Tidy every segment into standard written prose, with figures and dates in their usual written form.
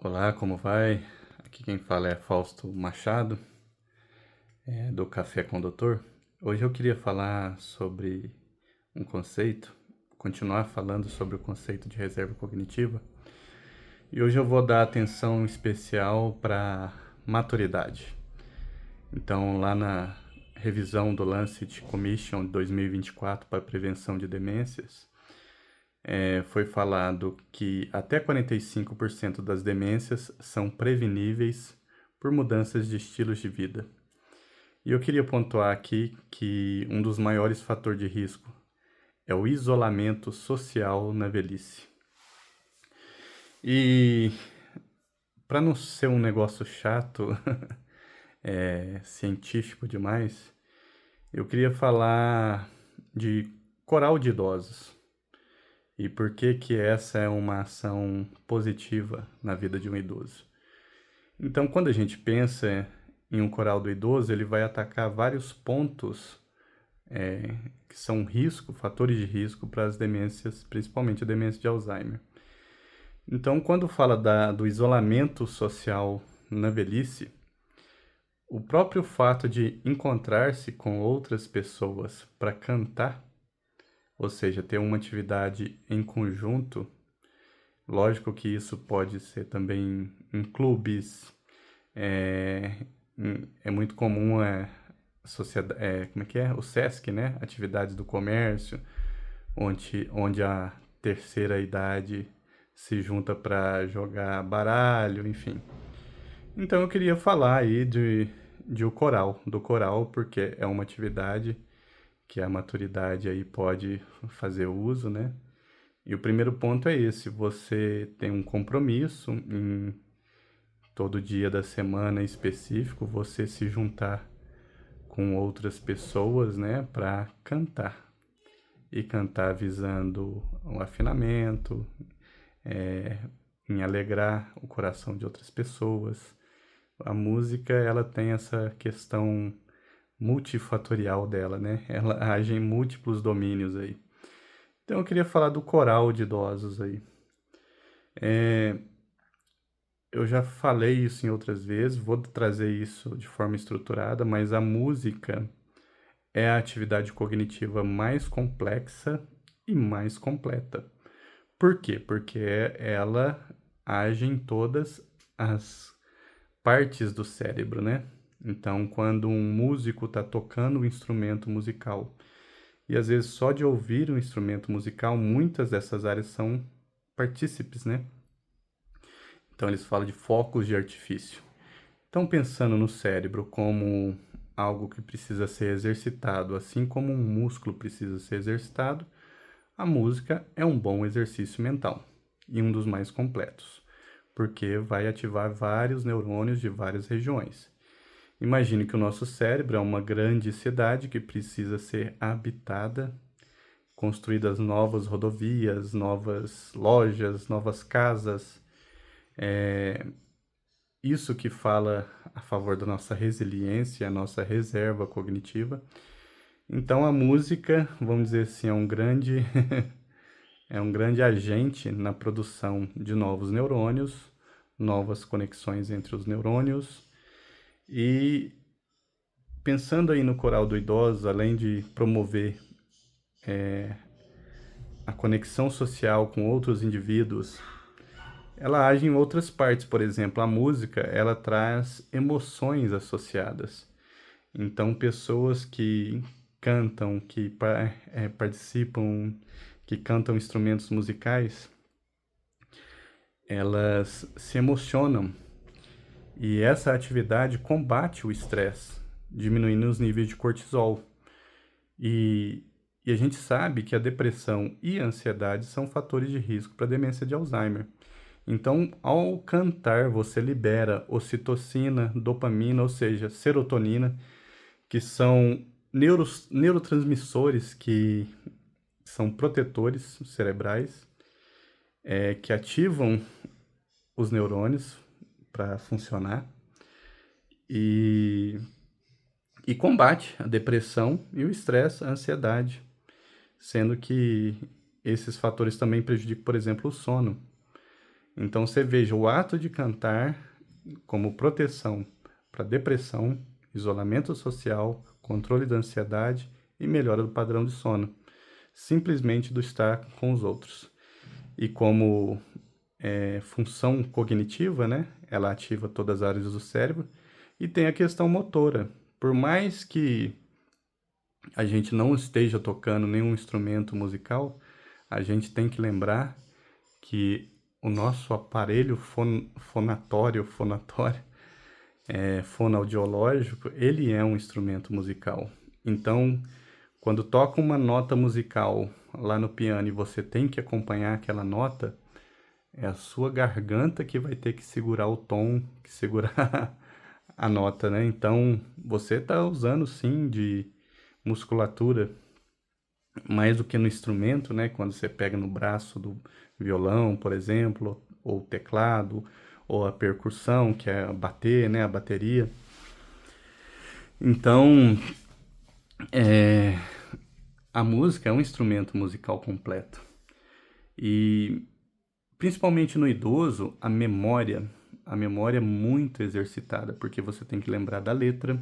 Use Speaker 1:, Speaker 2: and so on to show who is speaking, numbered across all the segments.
Speaker 1: Olá, como vai? Aqui quem fala é Fausto Machado, do Café com o Doutor. Hoje eu queria falar sobre um conceito, continuar falando sobre o conceito de reserva cognitiva. E hoje eu vou dar atenção especial para maturidade. Então, lá na revisão do Lancet Commission 2024 para a prevenção de demências, foi falado que até 45% das demências são preveníveis por mudanças de estilos de vida. E eu queria pontuar aqui que um dos maiores fatores de risco é o isolamento social na velhice. E para não ser um negócio chato, científico demais, eu queria falar de coral de idosos e por que que essa é uma ação positiva na vida de um idoso. Então, quando a gente pensa em um coral do idoso, ele vai atacar vários pontos que são fatores de risco para as demências, principalmente a demência de Alzheimer. Então, quando fala do isolamento social na velhice, o próprio fato de encontrar-se com outras pessoas para cantar, ou seja, ter uma atividade em conjunto, lógico que isso pode ser também em clubes, é, é muito comum como é que é? O SESC, né? Atividades do comércio, onde a terceira idade se junta para jogar baralho, enfim. Então eu queria falar aí do coral, porque é uma atividade que a maturidade aí pode fazer uso, né? E o primeiro ponto é esse: você tem um compromisso em todo dia da semana específico, você se juntar com outras pessoas, né, para cantar. E cantar visando o afinamento, é, em alegrar o coração de outras pessoas. A música, ela tem essa questão multifatorial dela, né? Ela age em múltiplos domínios aí. Então eu queria falar do coral de idosos aí. Eu já falei isso em outras vezes, vou trazer isso de forma estruturada, mas a música é a atividade cognitiva mais complexa e mais completa. Por quê? Porque ela age em todas as partes do cérebro, né? Então, quando um músico está tocando um instrumento musical, e às vezes só de ouvir um instrumento musical, muitas dessas áreas são partícipes, né? Então, eles falam de focos de artifício. Então, pensando no cérebro como algo que precisa ser exercitado, assim como um músculo precisa ser exercitado, a música é um bom exercício mental e um dos mais completos, porque vai ativar vários neurônios de várias regiões. Imagine que o nosso cérebro é uma grande cidade que precisa ser habitada, construídas novas rodovias, novas lojas, novas casas. Isso que fala a favor da nossa resiliência, a nossa reserva cognitiva. Então a música, vamos dizer assim, é um grande agente na produção de novos neurônios, novas conexões entre os neurônios. E pensando aí no coral do idoso, além de promover a conexão social com outros indivíduos, ela age em outras partes. Por exemplo, a música, ela traz emoções associadas. Então, pessoas que cantam, participam, que cantam instrumentos musicais, elas se emocionam. E essa atividade combate o estresse, diminuindo os níveis de cortisol. E, e a gente sabe que a depressão e a ansiedade são fatores de risco para a demência de Alzheimer. Então, ao cantar, você libera ocitocina, dopamina, ou seja, serotonina, que são neurotransmissores que são protetores cerebrais, que ativam os neurônios para funcionar e, e combate a depressão e o estresse, a ansiedade, sendo que esses fatores também prejudicam, por exemplo, o sono. Então você veja o ato de cantar como proteção para depressão, isolamento social, controle da ansiedade e melhora do padrão de sono, simplesmente do estar com os outros. E como função cognitiva, né? Ela ativa todas as áreas do cérebro e tem a questão motora. Por mais que a gente não esteja tocando nenhum instrumento musical, a gente tem que lembrar que o nosso aparelho fonatório, fonoaudiológico, ele é um instrumento musical. Então, quando toca uma nota musical lá no piano e você tem que acompanhar aquela nota, é a sua garganta que vai ter que segurar o tom, que segurar a nota, né? Então, você está usando sim de musculatura mais do que no instrumento, né? Quando você pega no braço do violão, por exemplo, ou teclado, ou a percussão, que é bater, né? A bateria. Então, é, a música é um instrumento musical completo. E principalmente no idoso, a memória é muito exercitada, porque você tem que lembrar da letra,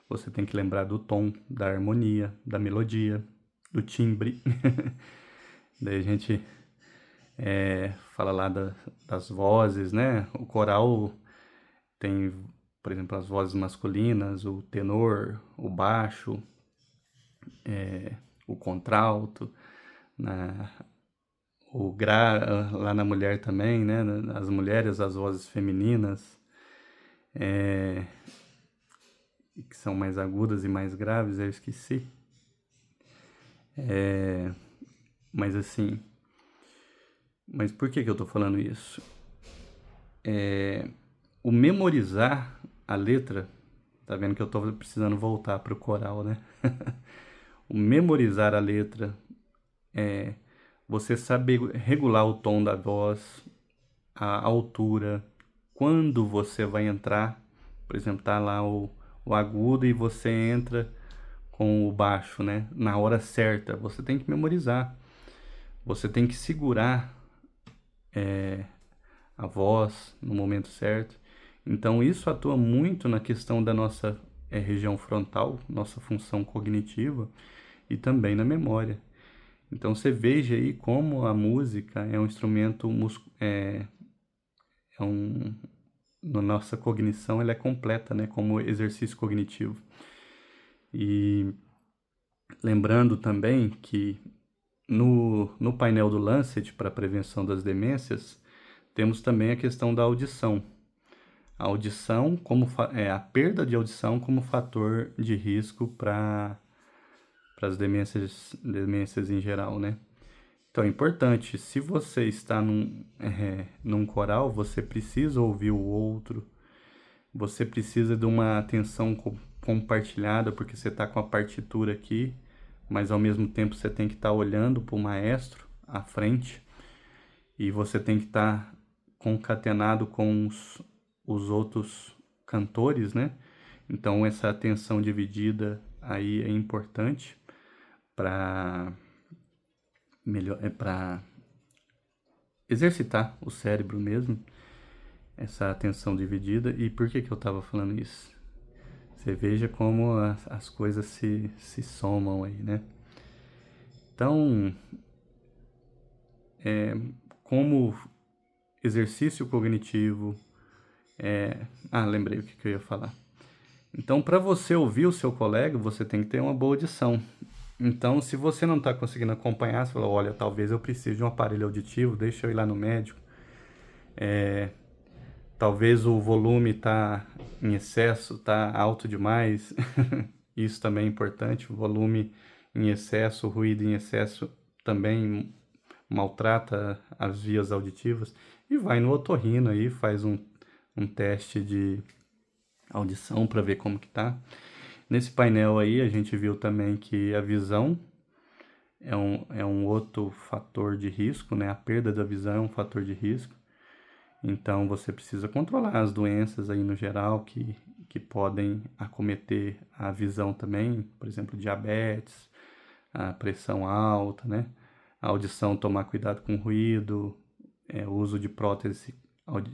Speaker 1: você tem que lembrar do tom, da harmonia, da melodia, do timbre. Daí a gente fala lá das vozes, né? O coral tem, por exemplo, as vozes masculinas, o tenor, o baixo, o contralto, na, lá na mulher também, né? As mulheres, as vozes femininas, que são mais agudas e mais graves, eu esqueci. Mas assim, mas por que eu tô falando isso? O memorizar a letra, tá vendo que eu tô precisando voltar pro coral, né? O memorizar a letra, você saber regular o tom da voz, a altura, quando você vai entrar, por exemplo, tá lá o agudo e você entra com o baixo, né? Na hora certa, você tem que memorizar. Você tem que segurar a voz no momento certo. Então isso atua muito na questão da nossa região frontal, nossa função cognitiva e também na memória. Então você veja aí como a música é um instrumento, é um, na nossa cognição ela é completa, né, como exercício cognitivo. E lembrando também que no painel do Lancet para prevenção das demências, temos também a questão da audição. A audição a perda de audição como fator de risco para as demências em geral, né? Então é importante, se você está num coral, você precisa ouvir o outro, você precisa de uma atenção compartilhada, porque você está com a partitura aqui, mas ao mesmo tempo você tem que estar olhando para o maestro à frente e você tem que estar concatenado com os outros cantores, né? Então essa atenção dividida aí é importante para para exercitar o cérebro mesmo, essa atenção dividida. E por que eu estava falando isso? Você veja como as coisas se somam aí, né? Então, como exercício cognitivo, lembrei o que eu ia falar. Então, para você ouvir o seu colega, você tem que ter uma boa audição. Então, se você não está conseguindo acompanhar, você fala, olha, talvez eu precise de um aparelho auditivo, deixa eu ir lá no médico. Talvez o volume está em excesso, está alto demais. Isso também é importante. O volume em excesso, o ruído em excesso também maltrata as vias auditivas. E vai no otorrino aí, faz um teste de audição para ver como que tá. Nesse painel aí a gente viu também que a visão é um outro fator de risco, né? A perda da visão é um fator de risco. Então você precisa controlar as doenças aí no geral que podem acometer a visão também, por exemplo, diabetes, a pressão alta, né? A audição, tomar cuidado com ruído, o uso de prótese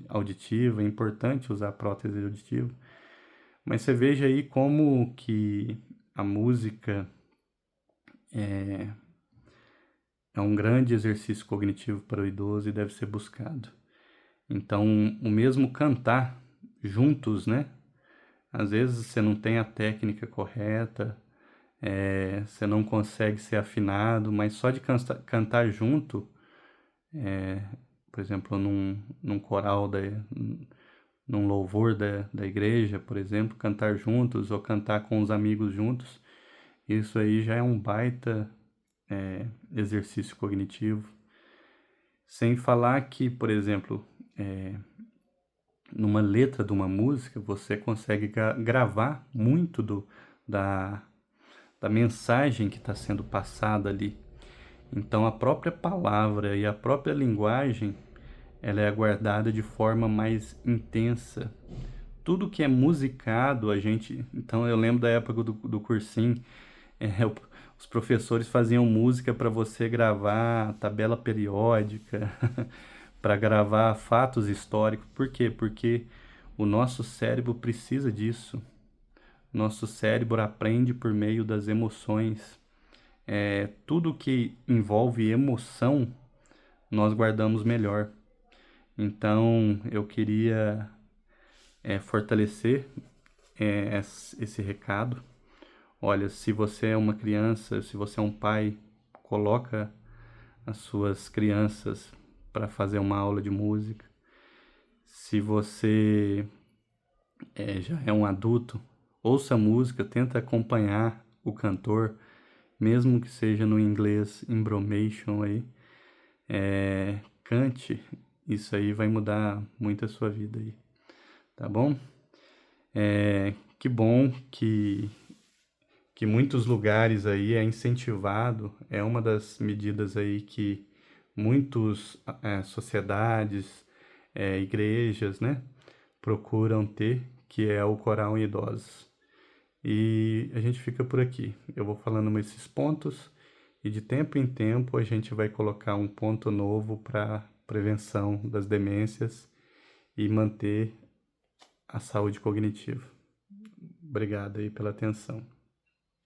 Speaker 1: auditiva, é importante usar prótese auditiva. Mas você veja aí como que a música é um grande exercício cognitivo para o idoso e deve ser buscado. Então, o mesmo cantar juntos, né? Às vezes você não tem a técnica correta, você não consegue ser afinado, mas só de cantar junto, por exemplo, num coral, num louvor da igreja, por exemplo, cantar juntos ou cantar com os amigos juntos, isso aí já é um baita exercício cognitivo. Sem falar que, por exemplo, numa letra de uma música, você consegue gravar muito da, da mensagem que está sendo passada ali. Então, a própria palavra e a própria linguagem, ela é guardada de forma mais intensa. Tudo que é musicado, a gente... Então, eu lembro da época do cursinho, os professores faziam música para você gravar tabela periódica, para gravar fatos históricos. Por quê? Porque o nosso cérebro precisa disso. Nosso cérebro aprende por meio das emoções. Tudo que envolve emoção, nós guardamos melhor. Então, eu queria fortalecer esse recado. Olha, se você é uma criança, se você é um pai, coloca as suas crianças para fazer uma aula de música. Se você já é um adulto, ouça música, tenta acompanhar o cantor, mesmo que seja no inglês, embromation aí, cante, isso aí vai mudar muito a sua vida aí, tá bom? Que bom que muitos lugares aí é incentivado, é uma das medidas aí que muitas sociedades, igrejas, né, procuram ter, que é o coral em idosos. E a gente fica por aqui. Eu vou falando esses pontos e de tempo em tempo a gente vai colocar um ponto novo para prevenção das demências e manter a saúde cognitiva. Obrigado aí pela atenção.